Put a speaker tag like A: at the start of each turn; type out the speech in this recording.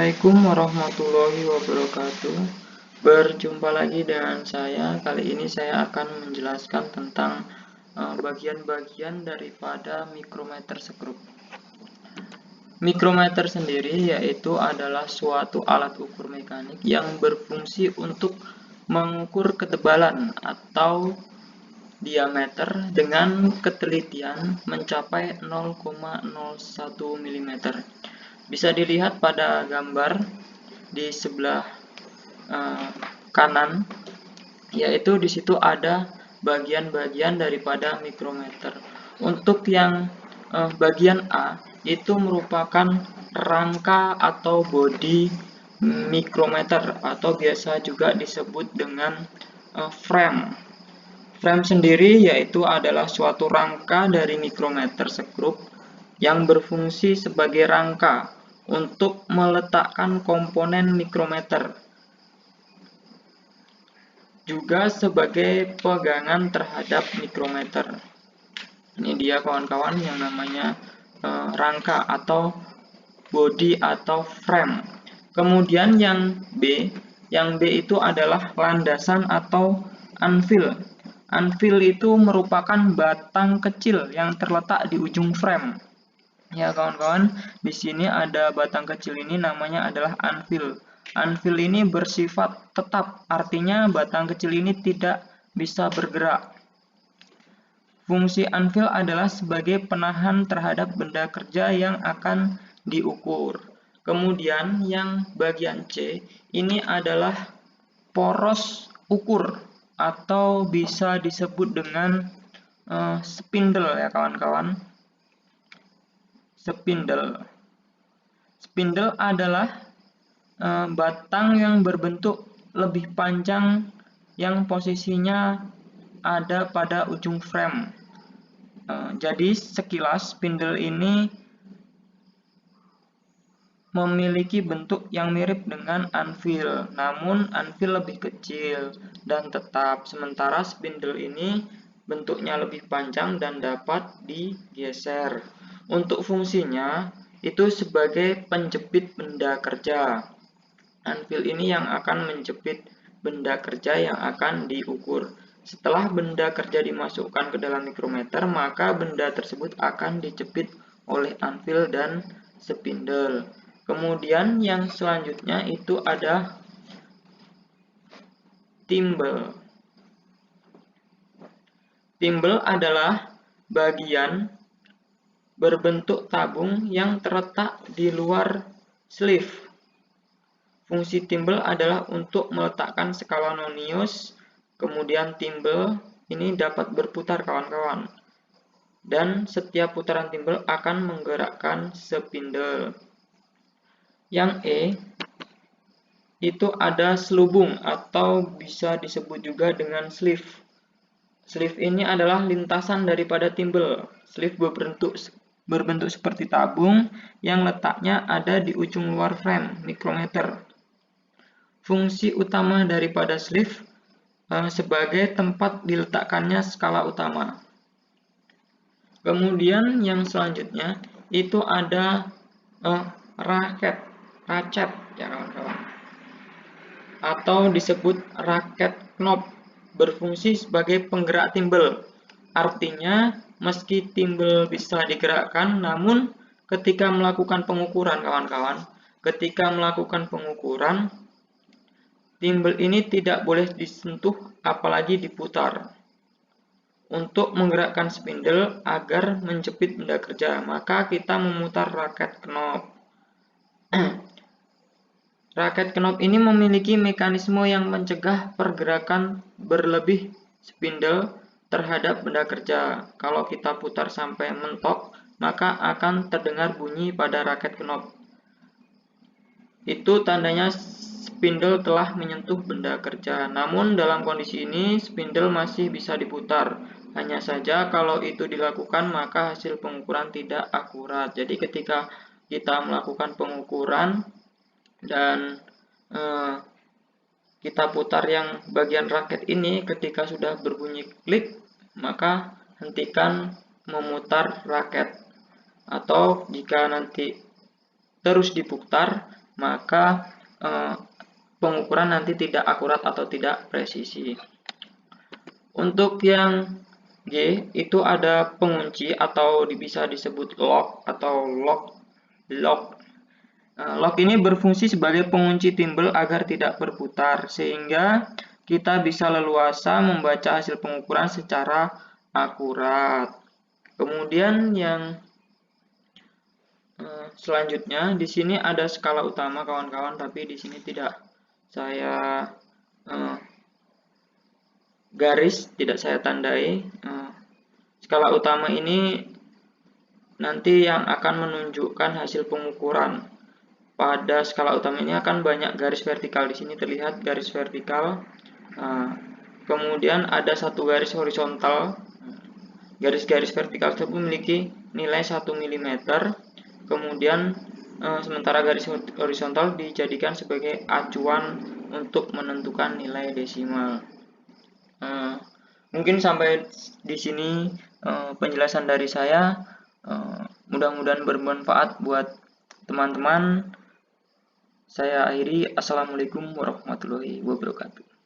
A: Assalamualaikum warahmatullahi wabarakatuh. Berjumpa lagi dengan saya. Kali ini saya akan menjelaskan tentang bagian-bagian daripada mikrometer sekrup. Mikrometer sendiri yaitu adalah suatu alat ukur mekanik yang berfungsi untuk mengukur ketebalan atau diameter dengan ketelitian mencapai 0,01 mm. Bisa dilihat pada gambar di sebelah kanan, yaitu di situ ada bagian-bagian daripada mikrometer. Untuk yang bagian A itu merupakan rangka atau bodi mikrometer atau biasa juga disebut dengan frame. Frame sendiri yaitu adalah suatu rangka dari mikrometer sekrup yang berfungsi sebagai rangka untuk meletakkan komponen mikrometer, juga sebagai pegangan terhadap mikrometer. Ini dia kawan-kawan yang namanya rangka atau body atau frame. Kemudian yang B itu adalah landasan atau anvil. Anvil itu merupakan batang kecil yang terletak di ujung frame. Ya kawan-kawan, di sini ada batang kecil ini namanya adalah anvil. Anvil ini bersifat tetap, artinya batang kecil ini tidak bisa bergerak. Fungsi anvil adalah sebagai penahan terhadap benda kerja yang akan diukur. Kemudian yang bagian C ini adalah poros ukur atau bisa disebut dengan spindle ya kawan-kawan. Spindle adalah batang yang berbentuk lebih panjang yang posisinya ada pada ujung frame. Jadi sekilas spindle ini memiliki bentuk yang mirip dengan anvil, namun anvil lebih kecil dan tetap, sementara spindle ini bentuknya lebih panjang dan dapat digeser. Untuk fungsinya itu sebagai penjepit benda kerja. Anvil ini yang akan menjepit benda kerja yang akan diukur. Setelah benda kerja dimasukkan ke dalam mikrometer, maka benda tersebut akan dijepit oleh anvil dan spindle. Kemudian yang selanjutnya itu ada thimble. Thimble adalah bagian berbentuk tabung yang terletak di luar sleeve. Fungsi thimble adalah untuk meletakkan skala nonius, kemudian thimble ini dapat berputar kawan-kawan. Dan setiap putaran thimble akan menggerakkan spindle. Yang E itu ada selubung atau bisa disebut juga dengan sleeve. Sleeve ini adalah lintasan daripada thimble. Sleeve berbentuk seperti tabung yang letaknya ada di ujung luar frame mikrometer. Fungsi utama daripada sleeve sebagai tempat diletakkannya skala utama. Kemudian yang selanjutnya itu ada ratchet ya kawan-kawan, atau disebut raket knob, berfungsi sebagai penggerak thimble. Artinya meski thimble bisa digerakkan, namun ketika melakukan pengukuran kawan-kawan, thimble ini tidak boleh disentuh apalagi diputar. Untuk menggerakkan spindle agar menjepit benda kerja, maka kita memutar raket knob. Raket knob ini memiliki mekanisme yang mencegah pergerakan berlebih spindle terhadap benda kerja. Kalau kita putar sampai mentok, maka akan terdengar bunyi pada raket knob. Itu tandanya spindle telah menyentuh benda kerja. Namun dalam kondisi ini spindle masih bisa diputar. Hanya saja kalau itu dilakukan maka hasil pengukuran tidak akurat. Jadi ketika kita melakukan pengukuran dan kita putar yang bagian raket ini, ketika sudah berbunyi klik, maka hentikan memutar raket. Atau jika nanti terus diputar, maka pengukuran nanti tidak akurat atau tidak presisi. Untuk yang G itu ada pengunci atau bisa disebut lock atau lock. Lock ini berfungsi sebagai pengunci timbel agar tidak berputar, sehingga kita bisa leluasa membaca hasil pengukuran secara akurat. Kemudian yang selanjutnya di sini ada skala utama kawan-kawan, tapi di sini tidak saya garis, tidak saya tandai. Skala utama ini nanti yang akan menunjukkan hasil pengukuran. Pada skala utama ini akan banyak garis vertikal. Di sini terlihat garis vertikal. Kemudian ada satu garis horizontal. Garis-garis vertikal tersebut memiliki nilai 1 mm. Kemudian sementara garis horizontal dijadikan sebagai acuan untuk menentukan nilai desimal. Mungkin sampai di sini penjelasan dari saya. Mudah-mudahan bermanfaat buat teman-teman. Saya akhiri. Assalamualaikum warahmatullahi wabarakatuh.